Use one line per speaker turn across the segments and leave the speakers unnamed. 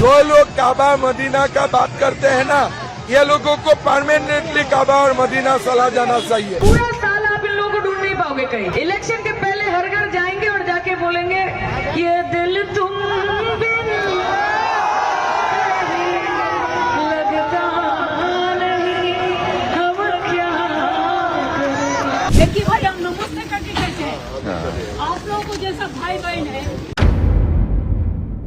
जो लोग काबा मदीना का बात करते हैं ना, ये लोगों को परमानेंटली काबा और मदीना चला जाना चाहिए।
पूरा साल आप इन लोगों को ढूंढ नहीं पाओगे कहीं। इलेक्शन के पहले हर घर जाएंगे और जाके बोलेंगे ये दिल तुम बिन लगता नहीं, खबर क्या करें।
देखिए भाई, हम नमस्ते करके कहते हैं, आप लोगों को जैसा भाई बहन है।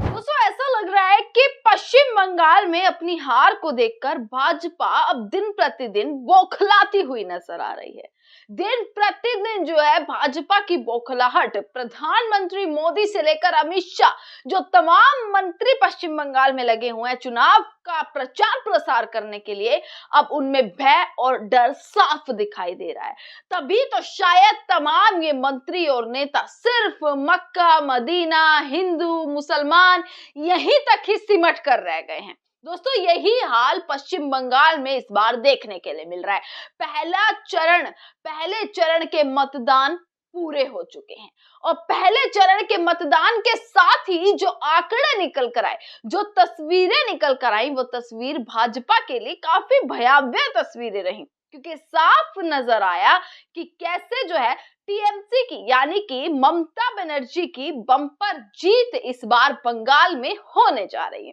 दोस्तों, ऐसा लग रहा है कि पश्चिम बंगाल में अपनी हार को देखकर भाजपा अब दिन प्रतिदिन बौखलाती हुई नजर आ रही है। दिन प्रतिदिन जो है भाजपा की बौखलाहट, प्रधानमंत्री मोदी से लेकर अमित शाह, जो तमाम मंत्री पश्चिम बंगाल में लगे हुए हैं चुनाव का प्रचार प्रसार करने के लिए, अब उनमें भय और डर साफ दिखाई दे रहा है। तभी तो शायद तमाम ये मंत्री और नेता सिर्फ मक्का, मदीना, हिंदू, मुसलमान यहीं तक ही सिमट कर रह गए हैं। दोस्तों, यही हाल पश्चिम बंगाल में इस बार देखने के लिए मिल रहा है। पहले चरण के मतदान पूरे हो चुके हैं और पहले चरण के मतदान के साथ ही जो आंकड़े निकल कर आए, जो तस्वीरें निकल कर आई, वो तस्वीर भाजपा के लिए काफी भयावह तस्वीरें रही, क्योंकि साफ नजर आया कि कैसे जो है टीएमसी की, यानी कि ममता बनर्जी की बम्पर जीत इस बार बंगाल में होने जा रही है।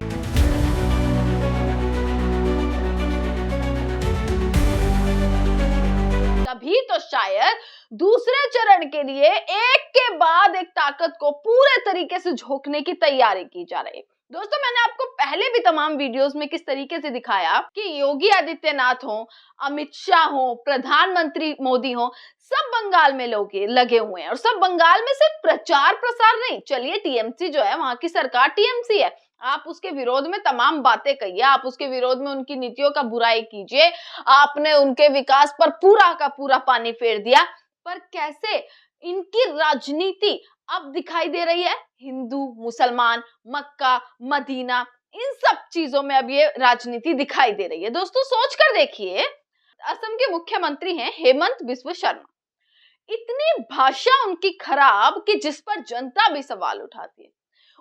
तभी तो शायद दूसरे चरण के लिए एक के बाद एक ताकत को पूरे तरीके से झोंकने की तैयारी की जा रही है। दोस्तों, मैंने आपको पहले भी तमाम वीडियोस में किस तरीके से दिखाया कि योगी आदित्यनाथ हो, अमित शाह हो, प्रधानमंत्री मोदी हो, सब बंगाल में लोग लगे हुए हैं और सब बंगाल में सिर्फ प्रचार प्रसार नहीं। चलिए, टीएमसी जो है, वहां की सरकार टीएमसी है, आप उसके विरोध में तमाम बातें कहिए, आप उसके विरोध में उनकी नीतियों का बुराई कीजिए, आपने उनके विकास पर पूरा का पूरा पानी फेर दिया, पर कैसे इनकी राजनीति अब दिखाई दे रही है हिंदू, मुसलमान, मक्का, मदीना, इन सब चीजों में अब ये राजनीति दिखाई दे रही है। दोस्तों, सोच कर देखिए, असम के मुख्यमंत्री हैं हेमंत बिस्व शर्मा। इतनी भाषा उनकी खराब कि जिस पर जनता भी सवाल उठाती है।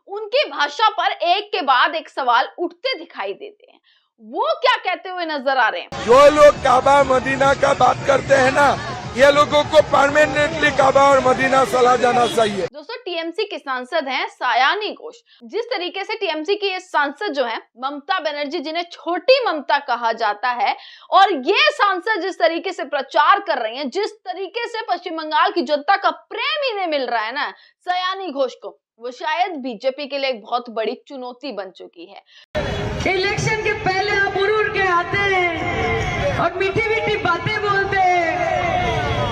उनकी भाषा पर एक के बाद एक सवाल उठते दिखाई देते हैं। वो क्या कहते हुए नजर आ रहे हैं?
जो लोग काबा मदीना का बात करते हैं ना, ये लोगों को परमानेंटली काबा और मदीना चला जाना चाहिए।
दोस्तों, टीएमसी के सांसद हैं सायानी घोष। जिस तरीके से टीएमसी की ये सांसद जो है ममता बनर्जी, जिन्हें छोटी ममता कहा जाता है, और ये सांसद जिस तरीके से प्रचार कर रही हैं, जिस तरीके से पश्चिम बंगाल की जनता का प्रेम इन्हें मिल रहा है ना सायानी घोष को, वो शायद बीजेपी के लिए एक बहुत बड़ी चुनौती बन चुकी है।
इलेक्शन के पहले आप उड़ के आते हैं और मीठी मीठी बातें बोलते हैं।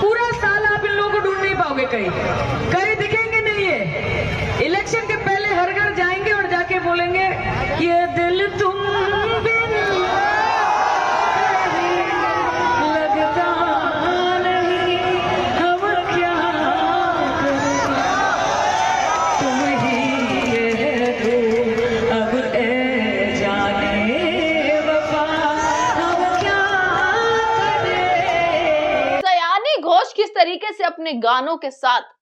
पूरा साल आप इन लोगों को ढूंढ नहीं पाओगे कहीं। कहीं दिखेंगे नहीं ये। इलेक्शन के पहले हर घर जाएंगे और जाके बोलेंगे ये दिल तुम बिन लगता नहीं, खबर क्या करें। तुम ही ये हो अब ए जाने वफा, अब क्या करें।
सयानी घोष किस तरीके से अपने गानों के साथ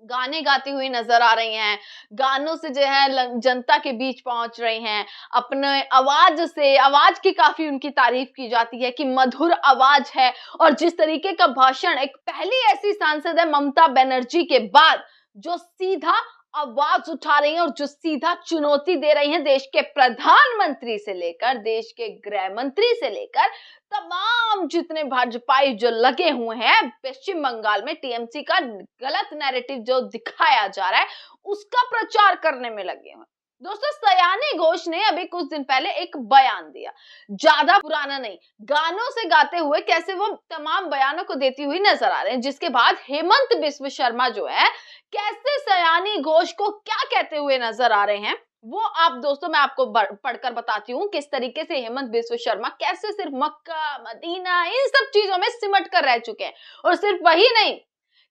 गाने गाती हुई नजर आ रही हैं, गानों से जो है जनता के बीच पहुंच रही हैं, अपने आवाज की काफी उनकी तारीफ की जाती है कि मधुर आवाज है। और जिस तरीके का भाषण, एक पहली ऐसी सांसद है ममता बनर्जी के बाद जो सीधा आवाज उठा रही हैं और जो सीधा चुनौती दे रही हैं देश के प्रधानमंत्री से लेकर देश के गृह मंत्री से लेकर तमाम जितने भाजपाई जो लगे हुए हैं पश्चिम बंगाल में टीएमसी का गलत नैरेटिव जो दिखाया जा रहा है उसका प्रचार करने में लगे हुए। दोस्तों, सयानी घोष ने अभी कुछ दिन पहले एक बयान दिया, ज्यादा पुराना नहीं, गानों से गाते हुए कैसे वो तमाम बयानों को देती हुई नजर आ रहे हैं, जिसके बाद हेमंत बिस्व शर्मा जो है कैसे सयानी घोष को क्या कहते हुए नजर आ रहे हैं, वो आप दोस्तों मैं आपको पढ़कर बताती हूँ किस तरीके से हेमंत बिस्व शर्मा कैसे सिर्फ मक्का, मदीना, इन सब चीजों में सिमट कर रह चुके हैं। और सिर्फ वही नहीं,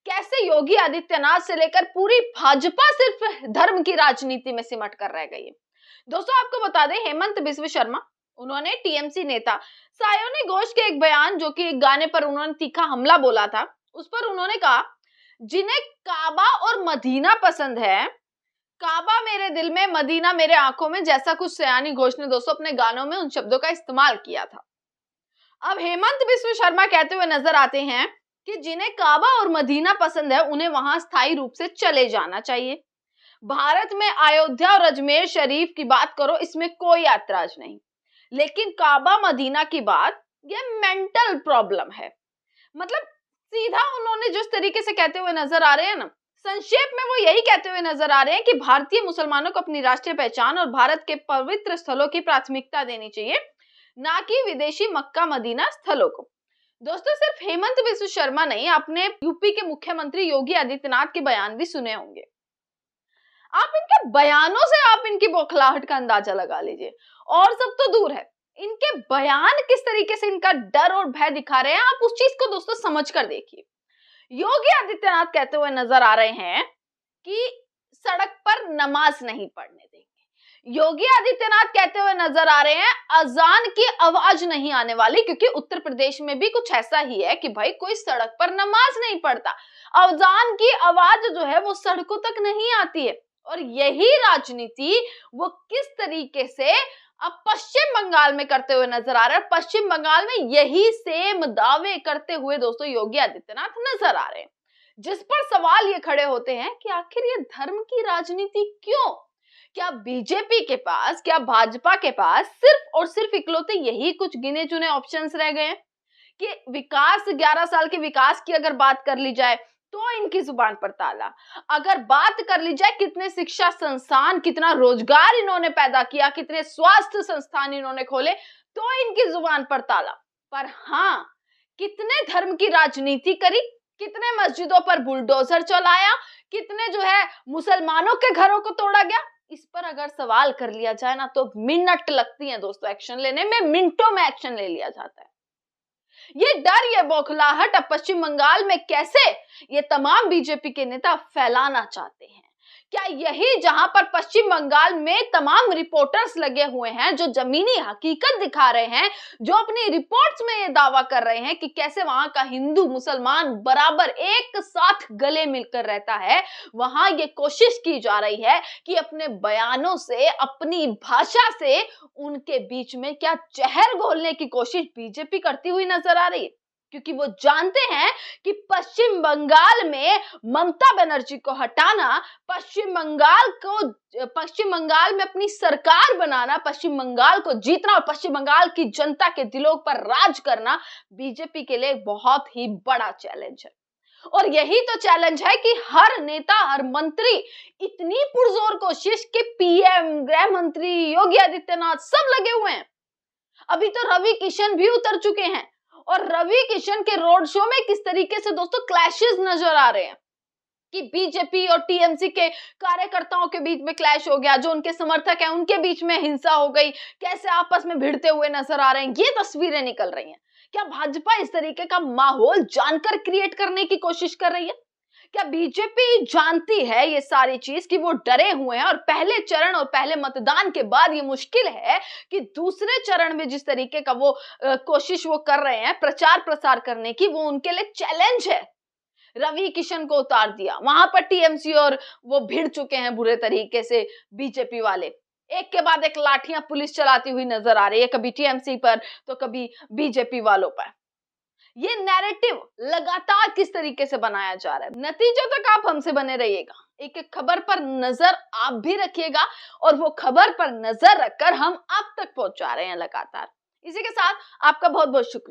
कैसे योगी आदित्यनाथ से लेकर पूरी भाजपा सिर्फ धर्म की राजनीति में सिमट कर रह गई है। दोस्तों, आपको बता दें, हेमंत बिस्व शर्मा, उन्होंने टीएमसी नेता सायोनी घोष के एक बयान, जो कि एक गाने पर उन्होंने तीखा हमला बोला था, उस पर उन्होंने कहा, जिन्हें काबा और मदीना पसंद है काबा मेरे दिल में, मदीना मेरे आंखों में, जैसा कुछ सयानी घोष ने दोस्तों अपने गानों में उन शब्दों का इस्तेमाल किया था। अब हेमंत बिस्व शर्मा कहते हुए नजर आते हैं कि जिन्हें काबा और मदीना पसंद है उन्हें वहां स्थायी रूप से चले जाना चाहिए। भारत में अयोध्या और अजमेर शरीफ की बात करो, इसमें कोई ऐतराज नहीं, लेकिन काबा मदीना की बात, यह मेंटल प्रॉब्लम है। मतलब सीधा उन्होंने जिस तरीके से कहते हुए नजर आ रहे हैं ना, संक्षेप में वो यही कहते हुए नजर आ रहे हैं कि भारतीय मुसलमानों को अपनी राष्ट्रीय पहचान और भारत के पवित्र स्थलों की प्राथमिकता देनी चाहिए, ना कि विदेशी मक्का मदीना स्थलों को। दोस्तों सिर्फ हेमंत बिस्व शर्मा नहीं, आपने यूपी के मुख्यमंत्री योगी आदित्यनाथ के बयान भी सुने होंगे। आप इनके बयानों से आप इनकी बौखलाहट का अंदाजा लगा लीजिए, और सब तो दूर है, इनके बयान किस तरीके से इनका डर और भय दिखा रहे हैं, आप उस चीज को दोस्तों समझ कर देखिए। योगी आदित्यनाथ कहते हुए नजर आ रहे हैं कि सड़क पर नमाज नहीं पढ़ने देंगे। योगी आदित्यनाथ कहते हुए नजर आ रहे हैं अजान की आवाज नहीं आने वाली, क्योंकि उत्तर प्रदेश में भी कुछ ऐसा ही है कि भाई कोई सड़क पर नमाज नहीं पढ़ता, अजान की आवाज जो है वो सड़कों तक नहीं आती है। और यही राजनीति वो किस तरीके से अब पश्चिम बंगाल में करते हुए नजर आ रहा है। पश्चिम बंगाल में यही सेम दावे करते हुए दोस्तों योगी आदित्यनाथ नजर आ रहे हैं, जिस पर सवाल ये खड़े होते हैं कि आखिर ये धर्म की राजनीति क्यों? क्या बीजेपी के पास, क्या भाजपा के पास सिर्फ और सिर्फ इकलौते यही कुछ गिने चुने ऑप्शंस रह गए हैं कि विकास, 11 साल के विकास की अगर बात कर ली जाए तो इनकी जुबान पर ताला, अगर बात कर ली जाए कितने शिक्षा संस्थान, कितना रोजगार इन्होंने पैदा किया, कितने स्वास्थ्य संस्थान इन्होंने खोले, तो इनकी जुबान पर ताला। पर हाँ, कितने धर्म की राजनीति करी, कितने मस्जिदों पर बुलडोजर चलाया, कितने जो है मुसलमानों के घरों को तोड़ा गया, इस पर अगर सवाल कर लिया जाए ना तो मिनट लगती हैं दोस्तों एक्शन लेने में, मिनटों में एक्शन ले लिया जाता है। ये डर, ये बौखलाहट अब पश्चिम बंगाल में कैसे ये तमाम बीजेपी के नेता फैलाना चाहते हैं? क्या यही जहां पर पश्चिम बंगाल में तमाम रिपोर्टर्स लगे हुए हैं जो जमीनी हकीकत दिखा रहे हैं, जो अपनी रिपोर्ट्स में ये दावा कर रहे हैं कि कैसे वहां का हिंदू मुसलमान बराबर एक साथ गले मिलकर रहता है, वहां ये कोशिश की जा रही है कि अपने बयानों से, अपनी भाषा से उनके बीच में क्या जहर घोलने की कोशिश बीजेपी करती हुई नजर आ रही है? क्योंकि वो जानते हैं कि पश्चिम बंगाल में ममता बनर्जी को हटाना, पश्चिम बंगाल में अपनी सरकार बनाना, पश्चिम बंगाल को जीतना और पश्चिम बंगाल की जनता के दिलों पर राज करना बीजेपी के लिए बहुत ही बड़ा चैलेंज है। और यही तो चैलेंज है कि हर नेता, हर मंत्री इतनी पुरजोर कोशिश कि पीएम, गृह मंत्री योगी आदित्यनाथ सब लगे हुए हैं। अभी तो रवि किशन भी उतर चुके हैं, और रवि किशन के रोड शो में किस तरीके से दोस्तों क्लैशेस नजर आ रहे हैं कि बीजेपी और टीएमसी के कार्यकर्ताओं के बीच में क्लैश हो गया, जो उनके समर्थक हैं उनके बीच में हिंसा हो गई, कैसे आपस में भिड़ते हुए नजर आ रहे हैं, ये तस्वीरें निकल रही हैं। क्या भाजपा इस तरीके का माहौल जानकर क्रिएट करने की कोशिश कर रही है? क्या बीजेपी जानती है ये सारी चीज कि वो डरे हुए हैं और पहले चरण और पहले मतदान के बाद ये मुश्किल है कि दूसरे चरण में जिस तरीके का वो कोशिश वो कर रहे हैं प्रचार प्रसार करने की, वो उनके लिए चैलेंज है। रवि किशन को उतार दिया, वहां पर टीएमसी और वो भिड़ चुके हैं बुरे तरीके से बीजेपी वाले, एक के बाद एक लाठियां पुलिस चलाती हुई नजर आ रही है, कभी टीएमसी पर तो कभी बीजेपी वालों पर। ये नैरेटिव लगातार किस तरीके से बनाया जा रहा है, नतीजों तक आप हमसे बने रहिएगा, एक एक खबर पर नजर आप भी रखिएगा, और वो खबर पर नजर रखकर हम आप तक पहुंचा रहे हैं लगातार। इसी के साथ आपका बहुत बहुत शुक्रिया।